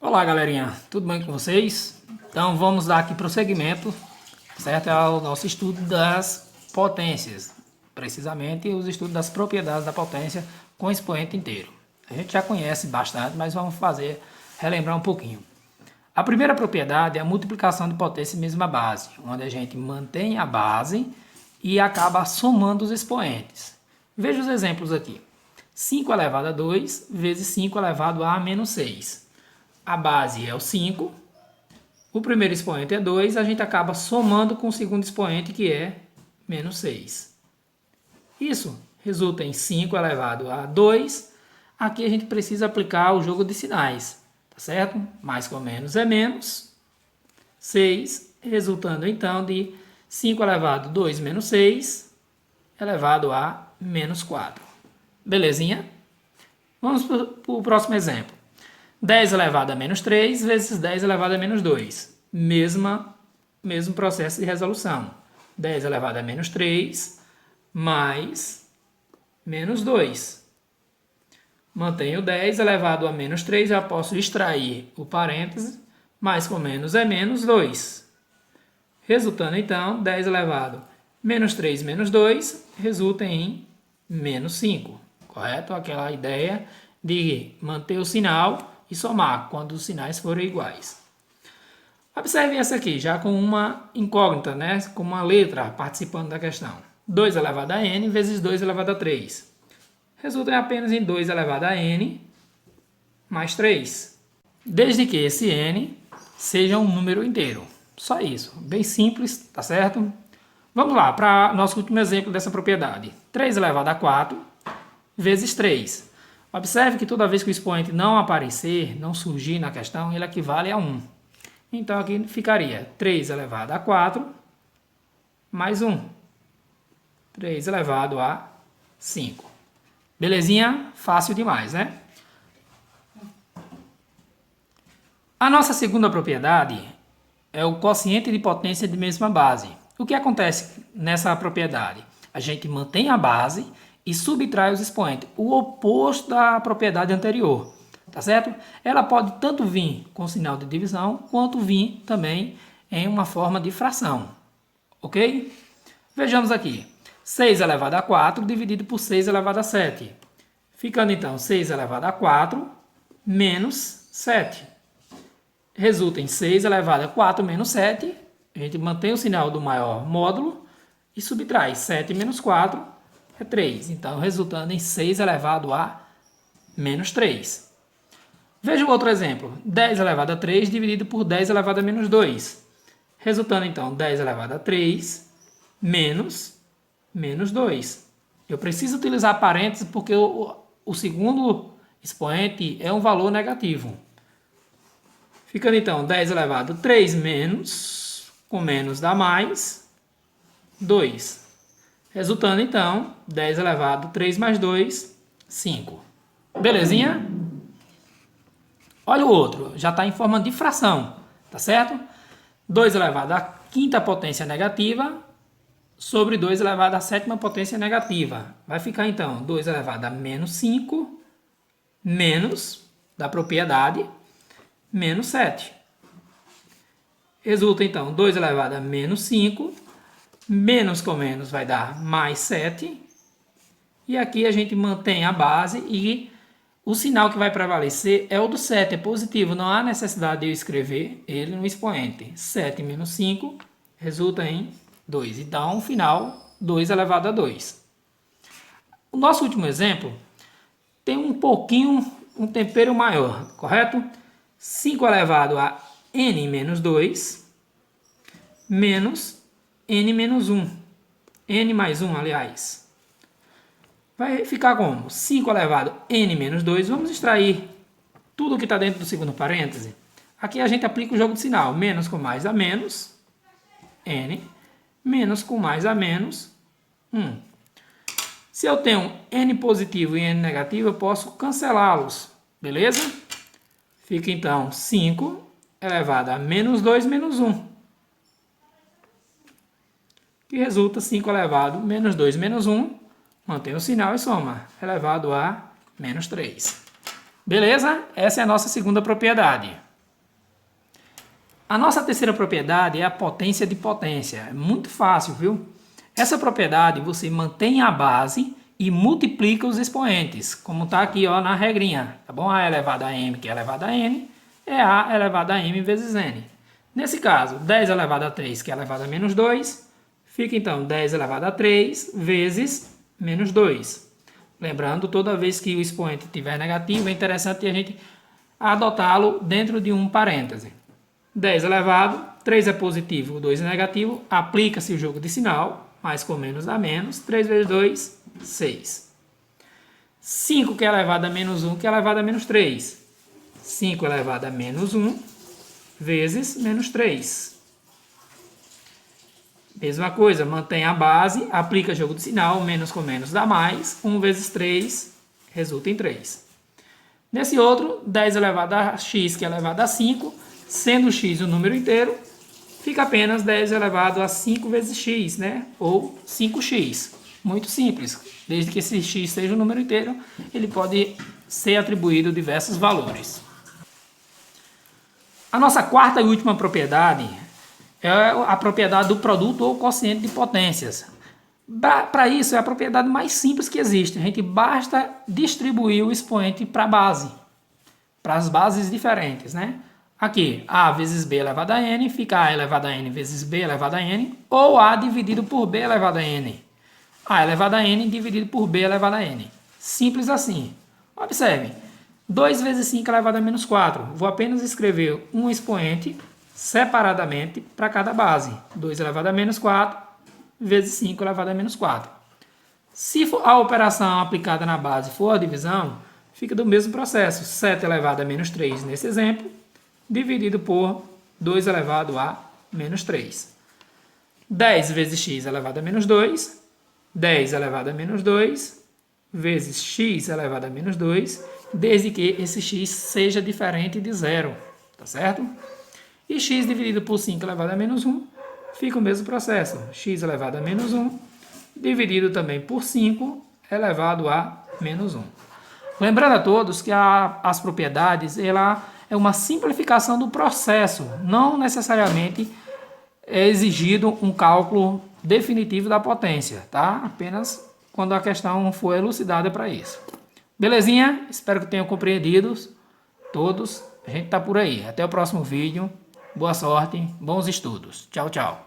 Olá, galerinha, tudo bem com vocês? Então vamos dar aqui prosseguimento, certo, ao nosso estudo das potências, precisamente os estudos das propriedades da potência com expoente inteiro. A gente já conhece bastante, mas vamos relembrar um pouquinho. A primeira propriedade é a multiplicação de potência em mesma base, onde a gente mantém a base e acaba somando os expoentes. Veja os exemplos aqui. 5 elevado a 2 vezes 5 elevado a menos 6. A base é o 5, o primeiro expoente é 2, a gente acaba somando com o segundo expoente, que é menos 6. Isso resulta em 5 elevado a 2. Aqui a gente precisa aplicar o jogo de sinais, tá certo? Mais com menos é menos. 6, resultando então de 5 elevado a 2 menos 6, elevado a menos 4. Belezinha? Vamos para o próximo exemplo. 10 elevado a menos 3 vezes 10 elevado a menos 2. Mesmo processo de resolução. 10 elevado a menos 3 mais menos 2. Mantenho 10 elevado a menos 3, já posso extrair o parêntese. Mais com menos é menos 2. Resultando então, 10 elevado a menos 3 menos 2 resulta em menos 5. Correto? Aquela ideia de manter o sinal e somar quando os sinais forem iguais. Observe essa aqui, já com uma incógnita, né? Com uma letra participando da questão. 2 elevado a n vezes 2 elevado a 3. Resulta apenas em 2 elevado a n mais 3. Desde que esse n seja um número inteiro. Só isso. Bem simples, tá certo? Vamos lá para nosso último exemplo dessa propriedade. 3 elevado a 4 vezes 3. Observe que toda vez que o expoente não aparecer, não surgir na questão, ele equivale a 1. Então aqui ficaria 3 elevado a 4 mais 1. 3 elevado a 5. Belezinha? Fácil demais, né? A nossa segunda propriedade é o quociente de potência de mesma base. O que acontece nessa propriedade? A gente mantém a base e subtrai os expoentes, o oposto da propriedade anterior, tá certo? Ela pode tanto vir com sinal de divisão, quanto vir também em uma forma de fração, ok? Vejamos aqui, 6 elevado a 4 dividido por 6 elevado a 7, ficando então 6 elevado a 4 menos 7. Resulta em 6 elevado a 4 menos 7, a gente mantém o sinal do maior módulo e subtrai 7 menos 4, é 3. Então, resultando em 6 elevado a menos 3. Veja o outro exemplo. 10 elevado a 3 dividido por 10 elevado a menos 2. Resultando, então, 10 elevado a 3 menos 2. Eu preciso utilizar parênteses porque o segundo expoente é um valor negativo. Ficando, então, 10 elevado a 3 menos, com menos dá mais, 2. Resultando, então, 10 elevado a 3 mais 2, 5. Belezinha? Olha o outro, já está em forma de fração, tá certo? 2 elevado à quinta potência negativa sobre 2 elevado à sétima potência negativa. Vai ficar, então, 2 elevado a menos 5 menos, da propriedade, menos 7. Resulta, então, 2 elevado a menos 5 menos com menos vai dar mais 7. E aqui a gente mantém a base e o sinal que vai prevalecer é o do 7, é positivo. Não há necessidade de eu escrever ele no expoente. 7 menos 5 resulta em 2. Então, final, 2 elevado a 2. O nosso último exemplo tem um tempero maior, correto? 5 elevado a n menos 2 menos n menos 1. N mais 1, aliás. Vai ficar como? 5 elevado a n menos 2. Vamos extrair tudo que está dentro do segundo parêntese. Aqui a gente aplica o jogo de sinal. Menos com mais a menos, n. Menos com mais a menos, 1. Se eu tenho n positivo e n negativo, eu posso cancelá-los. Beleza? Fica então 5 elevado a menos 2 menos 1. Que resulta 5 elevado a menos 2 menos 1, mantém o sinal e soma, elevado a menos 3. Beleza? Essa é a nossa segunda propriedade. A nossa terceira propriedade é a potência de potência. É muito fácil, viu? Essa propriedade você mantém a base e multiplica os expoentes, como está aqui ó, na regrinha, tá bom? A elevado a m, que é elevado a n, é a elevado a m vezes n. Nesse caso, 10 elevado a 3, que é elevado a menos 2, fica então 10 elevado a 3 vezes menos 2. Lembrando, toda vez que o expoente estiver negativo, é interessante a gente adotá-lo dentro de um parêntese. 10 elevado, 3 é positivo, 2 é negativo, aplica-se o jogo de sinal, mais com menos dá menos, 3 vezes 2, 6. 5 que é elevado a menos 1, que é elevado a menos 3. 5 elevado a menos 1 vezes menos 3. Mesma coisa, mantém a base, aplica jogo de sinal, menos com menos dá mais, 1 vezes 3 resulta em 3. Nesse outro, 10 elevado a x, que é elevado a 5, sendo x um número inteiro, fica apenas 10 elevado a 5 vezes x, né? Ou 5x. Muito simples. Desde que esse x seja um número inteiro, ele pode ser atribuído diversos valores. A nossa quarta e última propriedade é a propriedade do produto ou quociente de potências. Para isso, é a propriedade mais simples que existe. A gente basta distribuir o expoente para a base, para as bases diferentes, né? Aqui, a vezes b elevado a n, fica a elevado a n vezes b elevado a n, ou a dividido por b elevado a n. A elevado a n dividido por b elevado a n. Simples assim. Observe, 2 vezes 5 elevado a menos 4. Vou apenas escrever um expoente separadamente para cada base. 2 elevado a menos 4 vezes 5 elevado a menos 4. Se a operação aplicada na base for a divisão, fica do mesmo processo. 7 elevado a menos 3 nesse exemplo, dividido por 2 elevado a menos 3. 10 vezes x elevado a menos 2, 10 elevado a menos 2, vezes x elevado a menos 2, desde que esse x seja diferente de zero, tá certo? E x dividido por 5 elevado a menos 1, fica o mesmo processo. X elevado a menos 1, dividido também por 5 elevado a menos 1. Lembrando a todos que as propriedades, ela é uma simplificação do processo, não necessariamente é exigido um cálculo definitivo da potência, tá? Apenas quando a questão for elucidada para isso. Belezinha? Espero que tenham compreendido todos. A gente tá por aí. Até o próximo vídeo. Boa sorte, bons estudos. Tchau, tchau.